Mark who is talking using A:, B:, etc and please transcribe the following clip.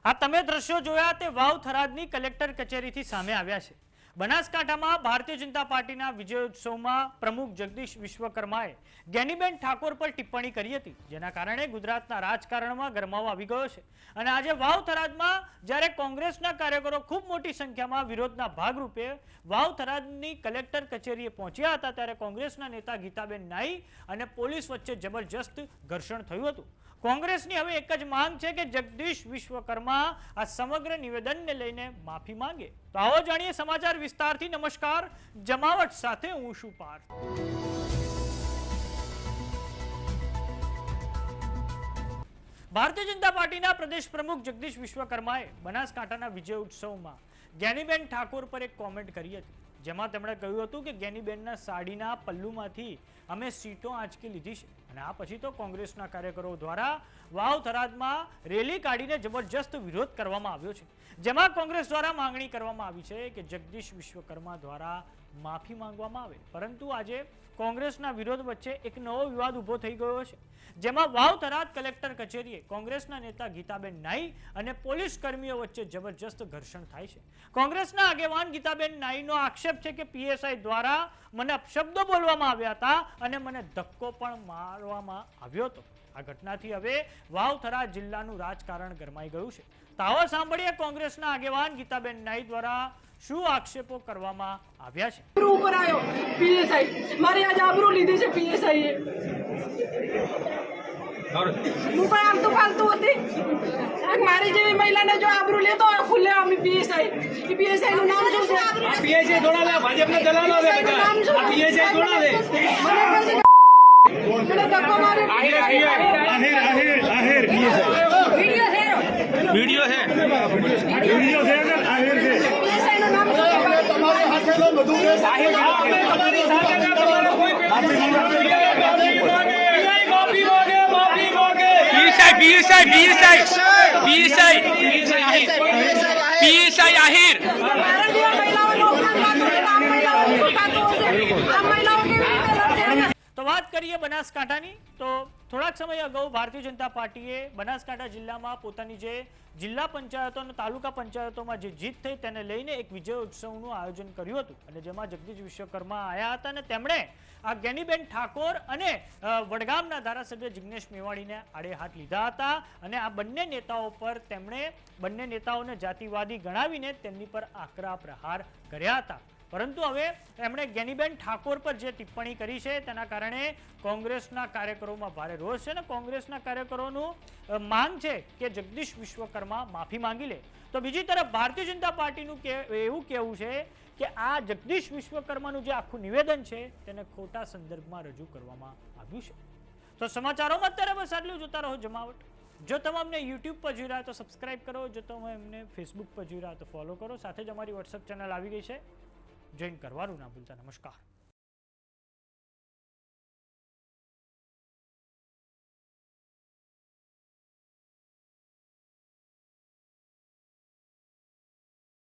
A: આ તમે દ્રશ્યો જોયા તે વાવ થરાદની કલેક્ટર કચેરીથી સામે આવ્યા છે। બનાસકાંઠામાં ભારતીય જનતા પાર્ટીના વિજયોત્સવમાં પ્રમુખ જગદીશ વિશ્વકર્માએ જ્ઞાનીબેન ઠાકોર પર ટિપ્પણી કરી હતી, જેના કારણે ગુજરાતના રાજકારણમાં ગરમાવો આવી ગયો છે। અને આજે વાવ થરાદમાં જ્યારે કોંગ્રેસના કાર્યકરો ખૂબ મોટી સંખ્યામાં વિરોધના ભાગરૂપે વાવ થરાદની કલેક્ટર કચેરીએ પહોંચ્યા હતા, ત્યારે કોંગ્રેસના નેતા ગીતાબેન નાઈ અને પોલીસ વચ્ચે જબરજસ્ત ઘર્ષણ થયું હતું। કોંગ્રેસની હવે એક જ માંગ છે કે જગદીશ વિશ્વકર્મા આ સમગ્ર નિવેદનને લઈને માફી માંગે। તો આવો જાણીએ સમાચાર વિસ્તારથી। નમસ્કાર, જમાવટ સાથે હું છું પાર્થ। ભારતીય જનતા પાર્ટીના પ્રદેશ પ્રમુખ જગદીશ વિશ્વકર્માએ બનાસકાંઠાના વિજય ઉત્સવમાં જ્ઞાનીબેન ઠાકોર પર એક કોમેન્ટ કરી હતી, જેમાં તેમણે કહ્યું હતું કે જ્ઞાનીબેનના સાડીના પલ્લુમાંથી અમે સીટો આંચકી લીધી છે। અને આ પછી તો કોંગ્રેસના કાર્યકરો દ્વારા વાવ થરાદમાં રેલી કાઢીને જબરજસ્ત વિરોધ કરવામાં આવ્યો છે, જેમાં કોંગ્રેસ દ્વારા માંગણી કરવામાં આવી છે કે જગદીશ વિશ્વકર્મા દ્વારા માફી માંગવામાં આવે। પરંતુ આજે કોંગ્રેસના વિરોધ વચ્ચે એક નવો વિવાદ ઉભો થઈ ગયો છે, જેમાં વાવ થરાદ કલેક્ટર કચેરીએ કોંગ્રેસના નેતા ગીતાબેન નાઈ અને પોલીસ કર્મીઓ વચ્ચે જબરજસ્ત ઘર્ષણ થાય છે। કોંગ્રેસના આગેવાન ગીતાબેન નાઈનો આક્ષેપ છે કે પીએસઆઈ દ્વારા મને અપશબ્દો બોલવામાં આવ્યા હતા અને મને ધક્કો પણ મારવામાં આવ્યો હતો। આ ઘટનાથી હવે વાવ થરાદ જિલ્લાનું રાજકારણ ગરમાઈ ગયું છે। તો આવો સાંભળીએ કોંગ્રેસના આગેવાન ગીતાબેન નાઈ દ્વારા શું આક્ષેપો કરવામાં આવ્યા છે।
B: ઉપર આવ્યો પીએસઆઈ, મારી આજે આબરૂ લીધી છે પીએસઆઈ એ। હું કોઈ આલતું પાલતું હતી, મારી જેવી મહિલાને જો આબરૂ લેતો હોય ખુલ્લે અમે પીએસઆઈ, પીએસઆઈ નું નામ શું છે?
C: પીએસઆઈ દોડાવે, ભાજપના દલાલો આવે બધા। આ પીએસઆઈ દોડાવે,
B: મને ધક્કો માર્યો।
C: આહિર વિડિયો છે આહિર છે।
B: પીએસઆઈ નું નામ શું છે?
C: તમારી સાથે લો બધું કે સાહિર અમે તમારી સાથે ના, તમારો કોઈ માફી માંગે પીએસઆઈ આહિર।
B: મારા જેવા મહિલાઓનું અપમાન થતું હોય તો આ મહિલાઓ શું થતું હશે? આ મહિલાઓ કેવી રીતે લડશે?
A: તો વાત કરીએ બનાસકાંઠાની, તો થોડાક સમય અગાઉ ભારતીય જનતા પાર્ટીએ બનાસકાંઠા જિલ્લામાં પોતાની જે જિલ્લા પંચાયતો અને તાલુકા પંચાયતોમાં જે જીત થઈ તેને લઈને એક વિજય ઉત્સવનું આયોજન કર્યું હતું, અને જેમાં જગદીશ વિશ્વકર્મા આવ્યા હતા અને તેમણે આ જ્ઞાનીબેન ઠાકોર અને વડગામના ધારાસભ્ય જિગ્નેશ મેવાણીને આડે હાથ લીધા હતા અને આ બંને નેતાઓ પર તેમણે બંને નેતાઓને જાતિવાદી ગણાવીને તેમની પર આકરા પ્રહાર કર્યા હતા। પરંતુ હવે એમણે જ્ઞાનીબેન ઠાકોર પર જે ટિપ્પણી કરી છે તેના કારણે કોંગ્રેસના કાર્યકરોમાં ભારે રોષ છે અને કોંગ્રેસના કાર્યકરોનું માંગ છે કે જગદીશ વિશ્વકર્મા માફી માંગી લે। તો બીજી તરફ ભારતીય જનતા પાર્ટીનું એવું કહેવું છે કે આ જગદીશ વિશ્વકર્માનું જે આખું નિવેદન છે તેને ખોટા સંદર્ભમાં રજૂ કરવામાં આવ્યું છે। તો સમાચારોમાં અત્યારે બસ આટલું। જોતા રહો જમાવટ। જો તમે અમને યુટ્યુબ પર જોઈ રહ્યા તો સબસ્ક્રાઇબ કરો, જો તમે અમને ફેસબુક પર જોઈ રહ્યા તો ફોલો કરો, સાથે જ અમારી વોટ્સએપ ચેનલ આવી ગઈ છે, જોઈન કરવાનું ના ભૂલતા। નમસ્કાર।